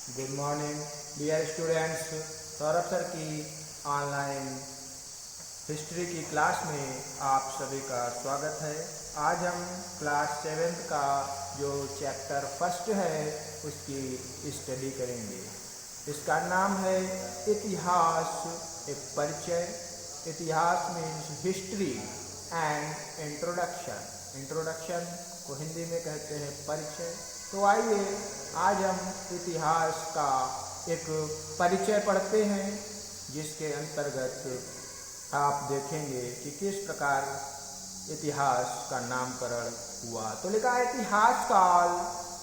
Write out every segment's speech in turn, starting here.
Good morning dear students. Saurabh sir की online history की class में आप सभी का स्वागत है। आज हम क्लास 7th का जो चैप्टर फर्स्ट है उसकी स्टडी करेंगे। इसका नाम है इतिहास, एक परिचय। इतिहास means history and introduction. Introduction को हिंदी में कहते हैं परिचय। तो आइए आज हम इतिहास का एक परिचय पढ़ते हैं, जिसके अंतर्गत आप देखेंगे कि किस प्रकार इतिहास का नामकरण हुआ। तो लिखा है इतिहास काल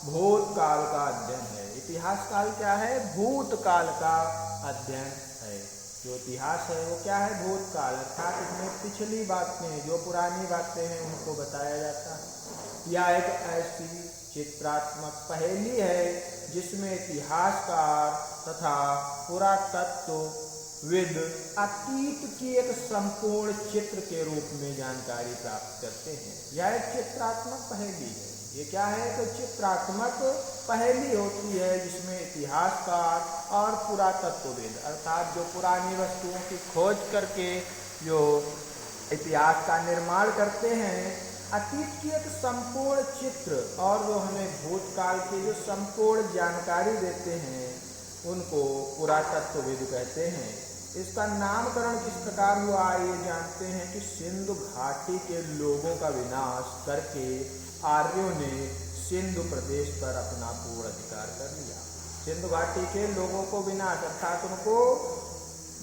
भूतकाल का अध्ययन है। इतिहास काल क्या है? भूतकाल का अध्ययन है। जो इतिहास है वो क्या है? भूतकाल, अर्थात इसमें पिछली बातें, जो पुरानी बातें हैं उनको बताया जाता है। यह एक ऐसी चित्रात्मक पहेली है जिसमें इतिहासकार तथा पुरातत्वविद अतीत की एक संपूर्ण चित्र के रूप में जानकारी प्राप्त करते हैं। यह एक चित्रात्मक पहेली है। ये क्या है? तो चित्रात्मक पहेली होती है जिसमें इतिहासकार और पुरातत्वविद अर्थात जो पुरानी वस्तुओं की खोज करके जो इतिहास का निर्माण करते हैं, अतीत की एक संपूर्ण चित्र और जो हमें भूतकाल की जो संपूर्ण जानकारी देते हैं उनको पुरातत्वविद कहते हैं। इसका नामकरण किस प्रकार हुआ ये जानते हैं कि सिंधु घाटी के लोगों का विनाश करके आर्यों ने सिंधु प्रदेश पर अपना पूर्ण अधिकार कर लिया। सिंधु घाटी के लोगों को विनाश अर्थात उनको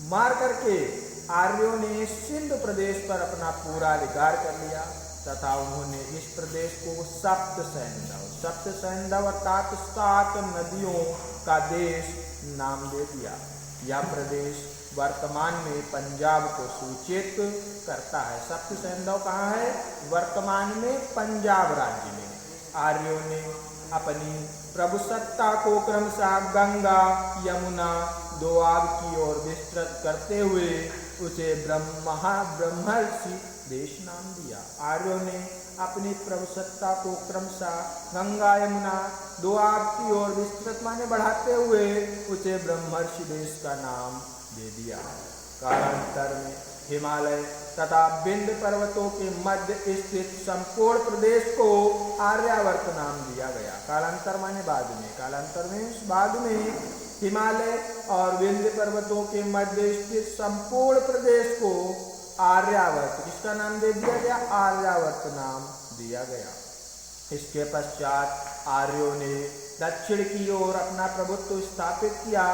मार करके आर्यों ने सिंधु प्रदेश पर अपना पूरा अधिकार कर लिया तथा उन्होंने इस प्रदेश को सप्त सैंधव अर्थात 7 नदियों का देश नाम दे दिया। यह प्रदेश वर्तमान में पंजाब को सूचित करता है। सप्त सैंधव कहाँ है? वर्तमान में पंजाब राज्य में। आर्यों ने अपनी प्रभुसत्ता को क्रमशः गंगा, यमुना, दोआब की ओर विस्तृत करते हुए उसे ब्रह्मर्षि देश नाम दिया। आर्यों ने अपनी प्रभुसत्ता को क्रमशः गंगा, यमुना, दोआब की ओर विस्तृत माने बढ़ाते हुए उसे ब्रह्मर्षि देश का नाम दे दिया। कालांतर में हिमालय तथा विंध्य पर्वतों के मध्य स्थित संपूर्ण प्रदेश को आर्यावर्त नाम दिया गया। कालांतर माने बाद में, कालांतर में बाद में हिमालय और विंध्य पर्वतों के मध्य स्थित संपूर्ण प्रदेश को आर्यावर्त, किसका नाम दे दिया गया? आर्यावर्त नाम दिया गया। इसके पश्चात आर्यों ने दक्षिण की ओर अपना प्रभुत्व स्थापित किया,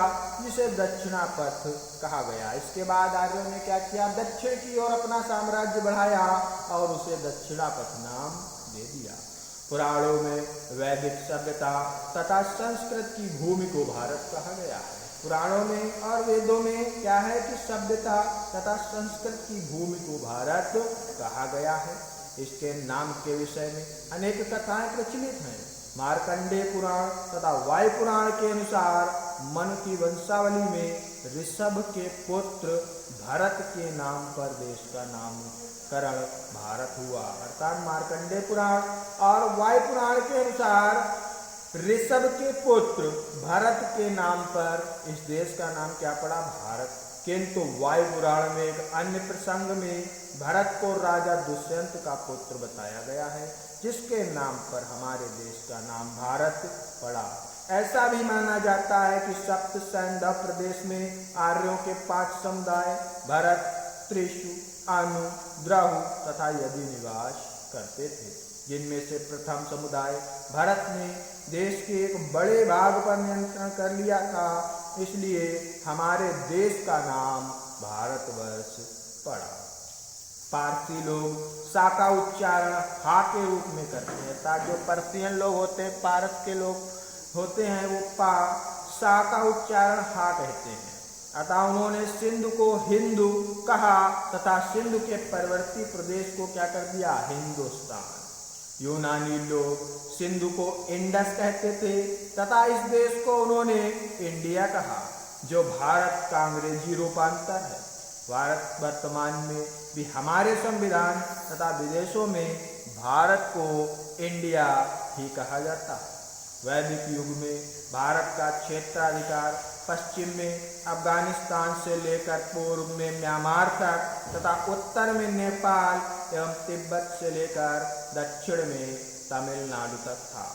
जिसे दक्षिणापथ कहा गया। इसके बाद आर्यों ने क्या किया? दक्षिण की ओर अपना साम्राज्य बढ़ाया और उसे दक्षिणापथ नाम दे दिया। पुराणों में वैदिक सभ्यता तथा संस्कृत की भूमि को भारत कहा गया है। पुराणों में और वेदों में क्या है कि सभ्यता तथा संस्कृत की भूमि को भारत कहा गया है। इसके नाम के विषय में अनेक कथाएं प्रचलित हैं। मार्कंडेय पुराण तथा वायु पुराण के अनुसार मनु की वंशावली में ऋषभ के पुत्र भरत के नाम पर देश का नामकरण भारत हुआ। अर्थात मार्कंडेय पुराण और वायु पुराण के अनुसार ऋषभ के पुत्र भरत के नाम पर इस देश का नाम क्या पड़ा? भारत। किंतु वायु पुराण में एक अन्य प्रसंग में भरत को राजा दुष्यंत का पुत्र बताया गया है, जिसके नाम पर हमारे देश का नाम भारत पड़ा। ऐसा भी माना जाता है कि सप्त सैंधव प्रदेश में आर्यों के 5 समुदाय भरत, त्रिशु, अनु, द्रहु तथा यदि निवास करते थे, जिनमें से प्रथम समुदाय भरत ने देश के एक बड़े भाग पर नियंत्रण कर लिया था, इसलिए हमारे देश का नाम भारतवर्ष पड़ा। पारसी लोग सा का उच्चारण हा के रूप में करते हैं, अर्थात जो पर्शियन लोग होते हैं, पारस के लोग होते हैं, वो सा का उच्चारण हा कहते हैं। अतः उन्होंने सिंधु को हिंदू कहा तथा सिंधु के परवर्ती प्रदेश को क्या कर दिया? हिंदुस्तान। यूनानी लोग सिंधु को इंडस कहते थे तथा इस देश को उन्होंने इंडिया कहा, जो भारत का अंग्रेजी रूपांतर है। भारत वर्तमान में भी हमारे संविधान तथा विदेशों में भारत को इंडिया ही कहा जाता है। वैदिक युग में भारत का क्षेत्राधिकार पश्चिम में अफगानिस्तान से लेकर पूर्व में म्यांमार तक तथा उत्तर में नेपाल एवं तिब्बत से लेकर दक्षिण में तमिलनाडु तक था।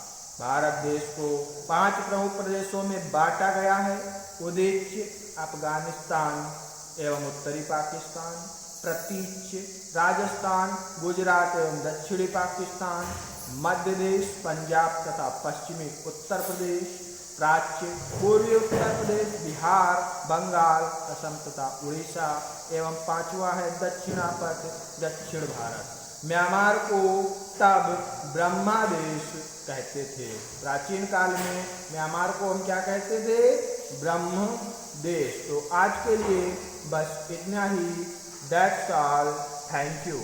भारत देश को 5 प्रमुख प्रदेशों में बांटा गया है। उद्देश्य अफगानिस्तान एवं उत्तरी पाकिस्तान, प्रतीच्य राजस्थान, गुजरात एवं दक्षिणी पाकिस्तान, मध्य देश पंजाब तथा पश्चिमी उत्तर प्रदेश, प्राच्य पूर्वी उत्तर प्रदेश, बिहार, बंगाल, असम तथा उड़ीसा एवं 5वां है दक्षिणापथ दक्षिण भारत। म्यांमार को तब ब्रह्मा देश कहते थे। प्राचीन काल में म्यांमार को हम क्या कहते थे? ब्रह्म देश। तो आज के लिए बस इतना ही। That's all. Thank you.